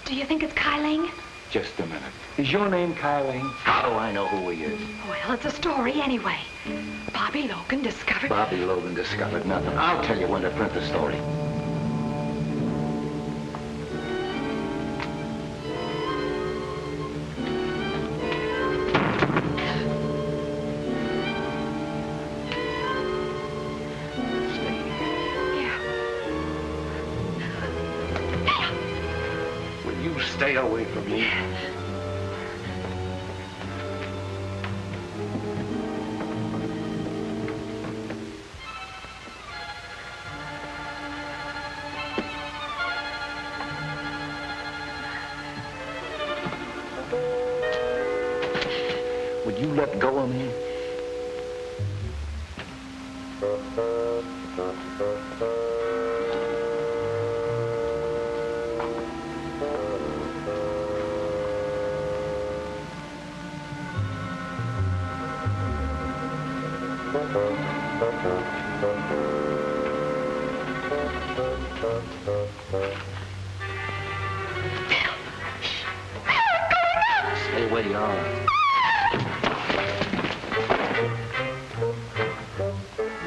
Do you think it's Kyling? Just a minute. Is your name Kyling? How do I know who he is? Well, it's a story anyway. Bobby Logan discovered... Bobby Logan discovered nothing. I'll tell you when to print the story. Stay away from me. Would you let go of me? Stay where you are.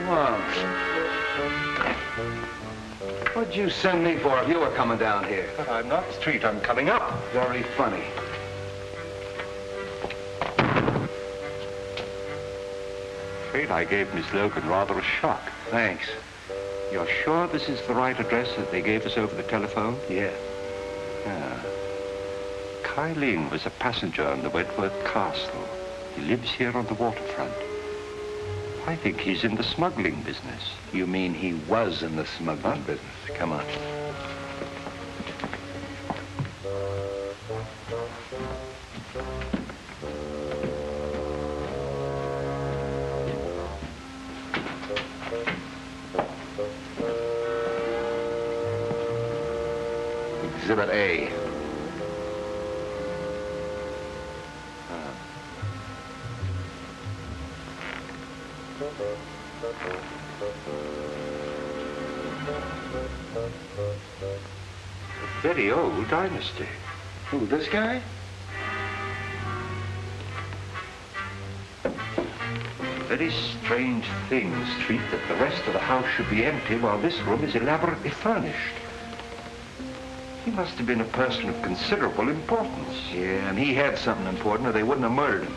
Wong. What'd you send me for if you were coming down here? But I'm not Street. I'm coming up. Very funny. Afraid I gave Miss Logan rather a shock. Thanks. You're sure this is the right address that they gave us over the telephone? Yeah. Yeah. Kyling was a passenger on the Wentworth Castle. He lives here on the waterfront. I think he's in the smuggling business. You mean he was in the smuggling business? Come on. Exhibit A. A very old dynasty. Who, this guy? Very strange thing, Street, that the rest of the house should be empty while this room is elaborately furnished. He must have been a person of considerable importance. Yeah, and he had something important or they wouldn't have murdered him.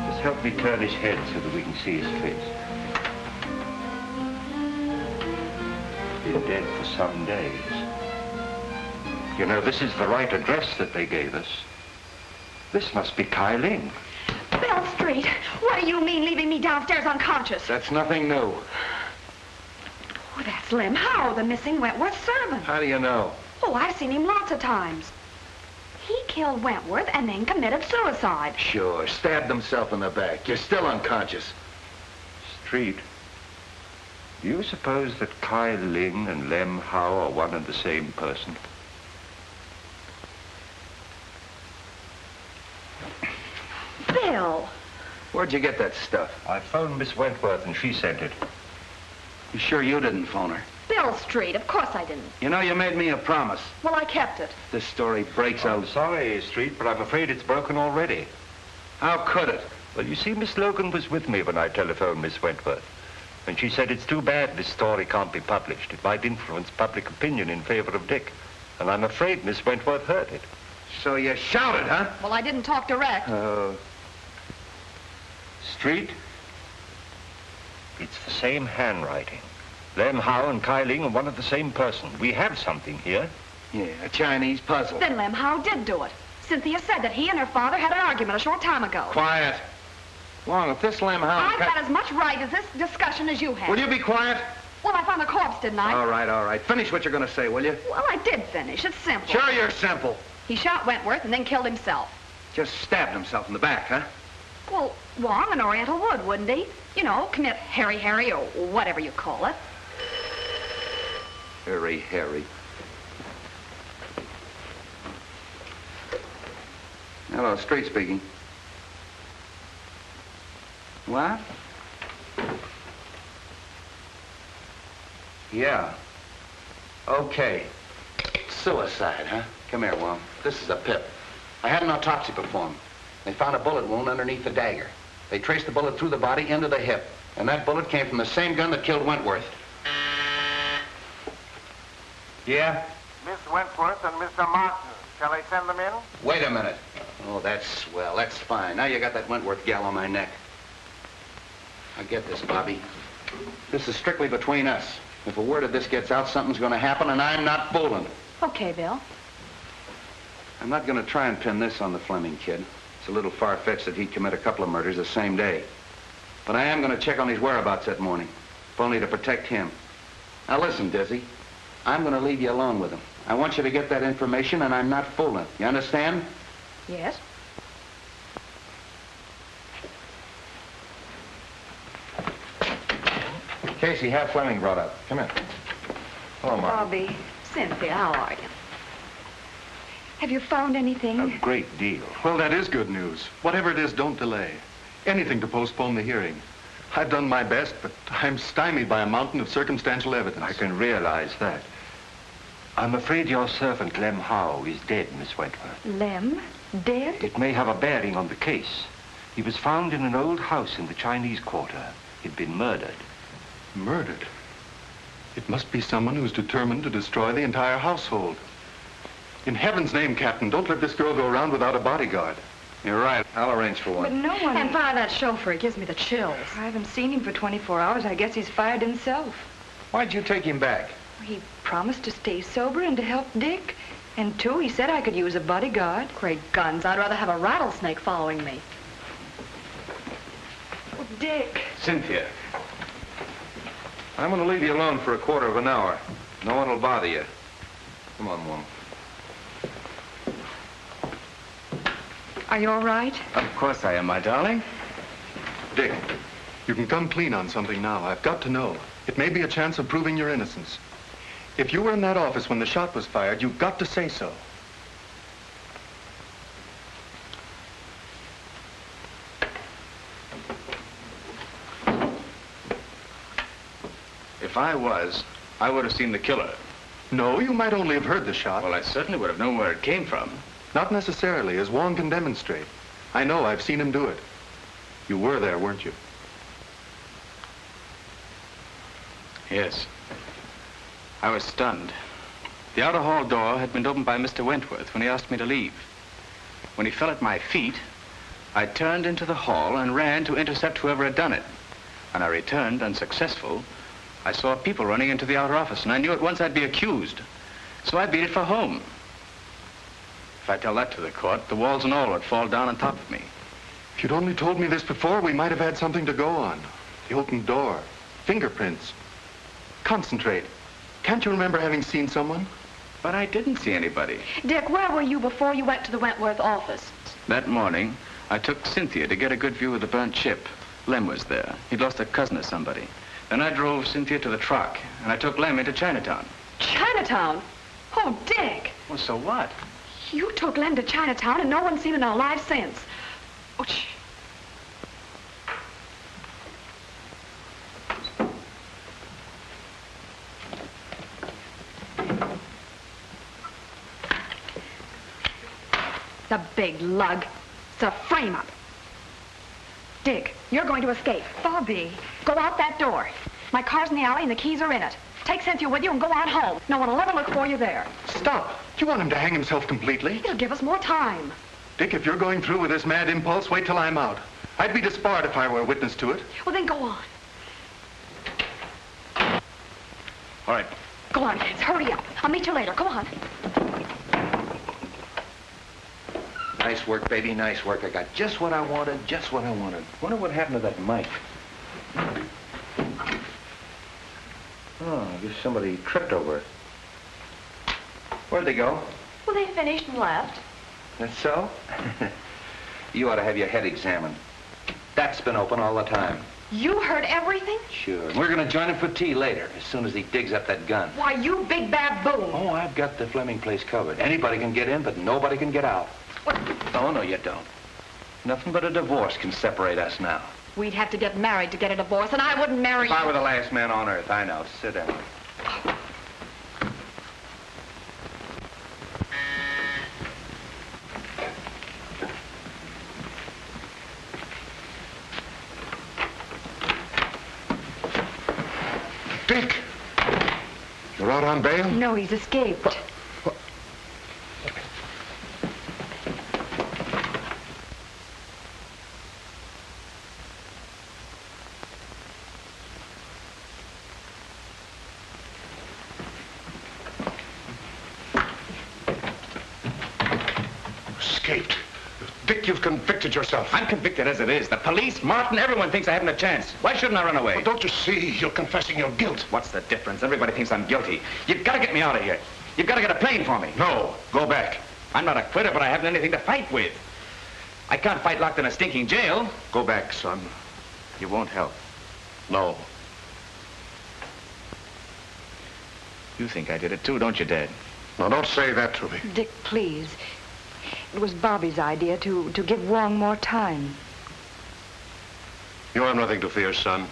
Just help me turn his head so that we can see his face. Been dead for some days. You know, this is the right address that they gave us. This must be Kyling. Bell Street, what do you mean leaving me downstairs unconscious? That's nothing new. Oh, that's Lem Howe, the missing Wentworth servant. How do you know? Oh, I've seen him lots of times. He killed Wentworth and then committed suicide. Sure, stabbed himself in the back. You're still unconscious. Street, do you suppose that Kyling and Lem Howe are one and the same person? Where'd you get that stuff? I phoned Miss Wentworth and she sent it. You sure you didn't phone her? Bill Street, of course I didn't. You know, you made me a promise. Well, I kept it. This story breaks out. I'm sorry, Street, but I'm afraid it's broken already. How could it? Well, you see, Miss Logan was with me when I telephoned Miss Wentworth. And she said it's too bad this story can't be published. It might influence public opinion in favor of Dick. And I'm afraid Miss Wentworth heard it. So you shouted, huh? Well, I didn't talk direct. Street, it's the same handwriting. Lem Howe and Kai Ling are one of the same person. We have something here. Yeah, a Chinese puzzle. Then Lem Howe did do it. Cynthia said that he and her father had an argument a short time ago. Quiet. Wong, if this Lem Howe... I've got as much right as this discussion as you have. Will you be quiet? Well, I found the corpse, didn't I? All right. Finish what you're going to say, will you? Well, I did finish. It's simple. Sure you're simple. He shot Wentworth and then killed himself. Just stabbed himself in the back, huh? Well, Wong and Oriental would, wouldn't he? You know, commit Harry or whatever you call it. Harry. Hello, Street speaking. What? Yeah. Okay. Suicide, huh? Come here, Wong. This is a pip. I had an autopsy performed. They found a bullet wound underneath the dagger. They traced the bullet through the body into the hip. And that bullet came from the same gun that killed Wentworth. Yeah? Miss Wentworth and Mr. Martin. Shall I send them in? Wait a minute. Oh, that's swell. That's fine. Now you got that Wentworth gal on my neck. I get this, Bobby. This is strictly between us. If a word of this gets out, something's going to happen, and I'm not fooling. Okay, Bill. I'm not going to try and pin this on the Fleming kid. It's a little far-fetched that he'd commit a couple of murders the same day. But I am going to check on his whereabouts that morning, if only to protect him. Now listen, Dizzy. I'm going to leave you alone with him. I want you to get that information, and I'm not fooling. You understand? Yes. Casey, have Fleming brought up. Come in. Hello, Mark. Bobby. Cynthia, how are you? Have you found anything? A great deal. Well, that is good news. Whatever it is, don't delay. Anything to postpone the hearing. I've done my best, but I'm stymied by a mountain of circumstantial evidence. I can realize that. I'm afraid your servant, Lem Howe, is dead, Miss Wentworth. Lem? Dead? It may have a bearing on the case. He was found in an old house in the Chinese Quarter. He'd been murdered. Murdered? It must be someone who's determined to destroy the entire household. In heaven's name, Captain, don't let this girl go around without a bodyguard. You're right. I'll arrange for one. But no one... And by that chauffeur, it gives me the chills. I haven't seen him for 24 hours. I guess he's fired himself. Why'd you take him back? He promised to stay sober and to help Dick. And too, he said I could use a bodyguard. Great guns. I'd rather have a rattlesnake following me. Oh, Dick. Cynthia. I'm going to leave you alone for a quarter of an hour. No one will bother you. Come on, Wong. Are you all right? Of course I am, my darling. Dick, you can come clean on something now. I've got to know. It may be a chance of proving your innocence. If you were in that office when the shot was fired, you've got to say so. If I was, I would have seen the killer. No, you might only have heard the shot. Well, I certainly would have known where it came from. Not necessarily, as Wong can demonstrate. I know, I've seen him do it. You were there, weren't you? Yes. I was stunned. The outer hall door had been opened by Mr. Wentworth when he asked me to leave. When he fell at my feet, I turned into the hall and ran to intercept whoever had done it. When I returned, unsuccessful, I saw people running into the outer office, and I knew at once I'd be accused. So I beat it for home. If I tell that to the court, the walls and all would fall down on top of me. If you'd only told me this before, we might have had something to go on. The open door, fingerprints. Concentrate. Can't you remember having seen someone? But I didn't see anybody. Dick, where were you before you went to the Wentworth office? That morning, I took Cynthia to get a good view of the burnt ship. Lem was there. He'd lost a cousin or somebody. Then I drove Cynthia to the truck, and I took Lem into Chinatown. Chinatown? Oh, Dick. Well, so what? You took Lem to Chinatown, and no one's seen him alive since. Oh, a big lug. It's a frame-up. Dick, you're going to escape. Bobby. Go out that door. My car's in the alley and the keys are in it. Take Cynthia with you and go on home. No one will ever look for you there. Stop. You want him to hang himself completely? It'll give us more time. Dick, if you're going through with this mad impulse, wait till I'm out. I'd be disbarred if I were a witness to it. Well, then go on. All right. Go on, kids. Hurry up. I'll meet you later. Go on. Nice work, baby, nice work. I got just what I wanted, just what I wanted. Wonder what happened to that mic. Oh, I guess somebody tripped over it. Where'd they go? Well, they finished and left. That's so? You ought to have your head examined. That's been open all the time. You heard everything? Sure. And we're going to join him for tea later, as soon as he digs up that gun. Why, you big baboon. Oh, I've got the Fleming place covered. Anybody can get in, but nobody can get out. What? Oh, no, you don't. Nothing but a divorce can separate us now. We'd have to get married to get a divorce, and I wouldn't marry If you. I were the last man on earth, I know. Sit down. Dick! You're out on bail? No, he's escaped. Escaped. Dick, you've convicted yourself. I'm convicted as it is. The police, Martin, everyone thinks I haven't a chance. Why shouldn't I run away? Well, don't you see? You're confessing your guilt. What's the difference? Everybody thinks I'm guilty. You've got to get me out of here. You've got to get a plane for me. No, go back. I'm not a quitter, but I haven't anything to fight with. I can't fight locked in a stinking jail. Go back, son. You won't help. No. You think I did it too, don't you, Dad? No, don't say that to me. Dick, please. It was Bobby's idea to give Wong more time. You have nothing to fear, son.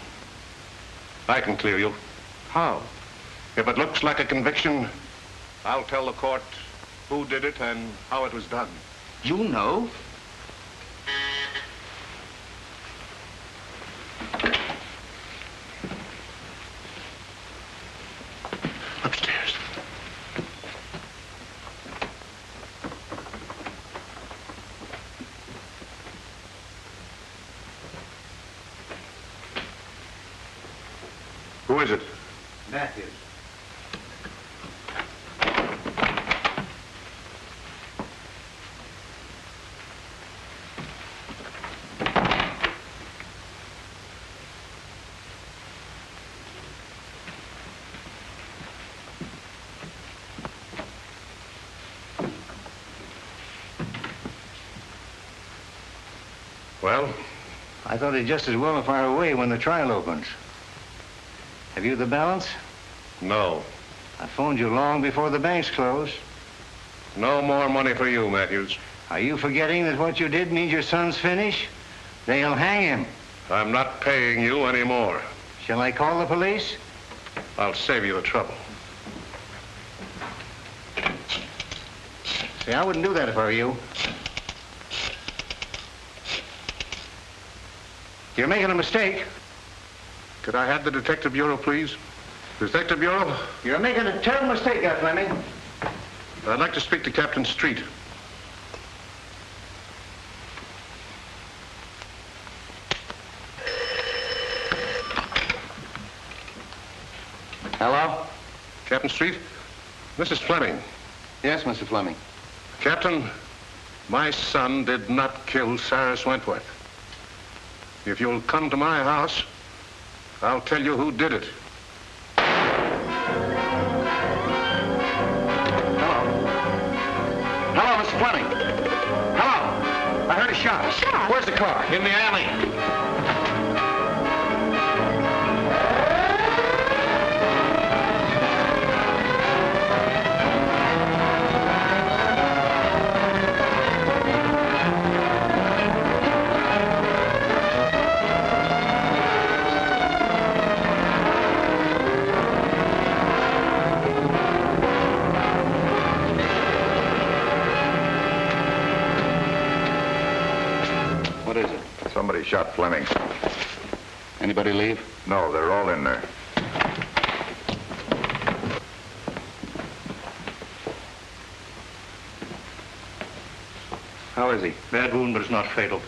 I can clear you. How? If it looks like a conviction, I'll tell the court who did it and how it was done. You know? Upstairs. Who is it? Matthews. Well? I thought he'd just as well fire away when the trial opens. Have you the balance? No. I phoned you long before the banks closed. No more money for you, Matthews. Are you forgetting that what you did means your son's finished? They'll hang him. I'm not paying you anymore. Shall I call the police? I'll save you the trouble. See, I wouldn't do that if I were you. You're making a mistake. Could I have the Detective Bureau, please? Detective Bureau? You're making a terrible mistake there, Fleming. I'd like to speak to Captain Street. Hello? Captain Street? This is Fleming. Yes, Mr. Fleming. Captain, my son did not kill Cyrus Wentworth. If you'll come to my house, I'll tell you who did it. Hello, Mr. Fleming. Hello. I heard a shot. A shot? Where's the car? In the alley. shot Fleming. Anybody leave? No, they're all in there. How is he? Bad wound, but it's not fatal.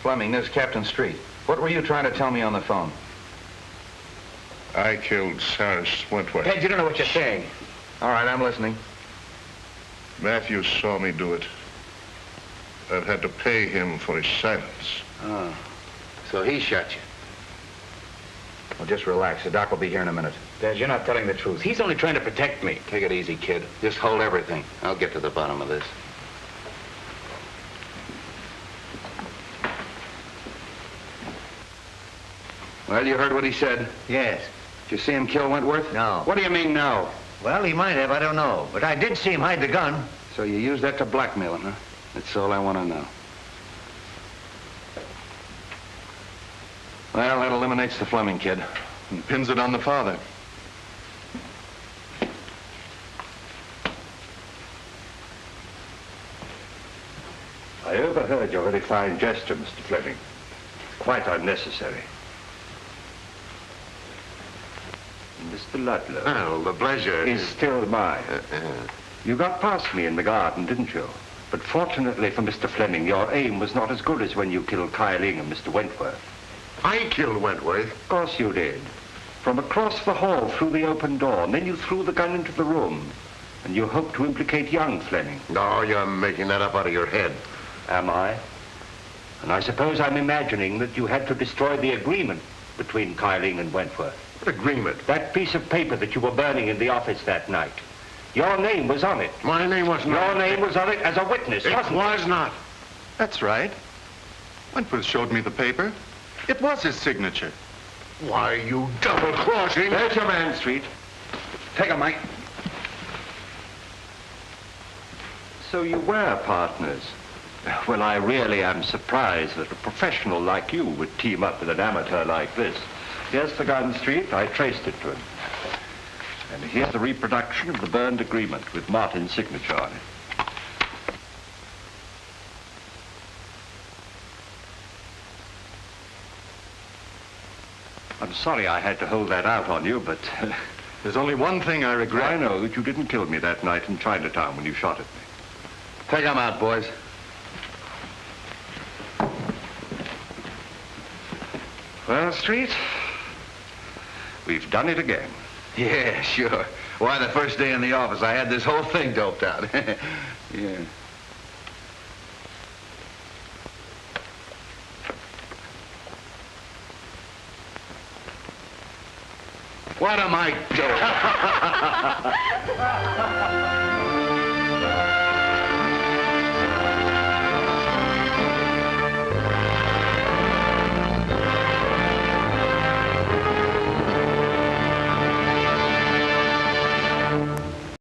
Fleming, this is Captain Street. What were you trying to tell me on the phone? I killed Cyrus Wentworth. Ted, you don't know what you're saying. All right, I'm listening. Matthews saw me do it. I've had to pay him for his silence. Oh, so he shot you. Well, just relax. The doc will be here in a minute. Dad, you're not telling the truth. He's only trying to protect me. Take it easy, kid. Just hold everything. I'll get to the bottom of this. Well, you heard what he said? Yes. Did you see him kill Wentworth? No. What do you mean, no? Well, he might have, I don't know. But I did see him hide the gun. So you used that to blackmail him, huh? That's all I want to know. Well, that eliminates the Fleming kid. And pins it on the father. I overheard your very fine gesture, Mr. Fleming. Quite unnecessary. Mr. Ludlow. Well, the pleasure is still mine. You got past me in the garden, didn't you? But fortunately for Mr. Fleming, your aim was not as good as when you killed Cyrus and Mr. Wentworth. I killed Wentworth? Of course you did. From across the hall through the open door, and then you threw the gun into the room. And you hoped to implicate young Fleming. No, you're making that up out of your head. Am I? And I suppose I'm imagining that you had to destroy the agreement between Cyrus and Wentworth. What agreement? That piece of paper that you were burning in the office that night. Your name was on it. My name was not. Your name was on it as a witness, wasn't it? It was not. That's right. Wentworth showed me the paper. It was his signature. Why, you double-crossing... There's your man, Street. Take him, Mike. So you were partners. Well, I really am surprised that a professional like you would team up with an amateur like this. Here's the gun, Street. I traced it to him. And here's the reproduction of the burned agreement with Martin's signature on it. I'm sorry I had to hold that out on you, but... There's only one thing I regret. I know that you didn't kill me that night in Chinatown when you shot at me. Take him out, boys. Well, Street, we've done it again. Yeah, sure. Why, the first day in the office, I had this whole thing doped out. Yeah. What am I doing?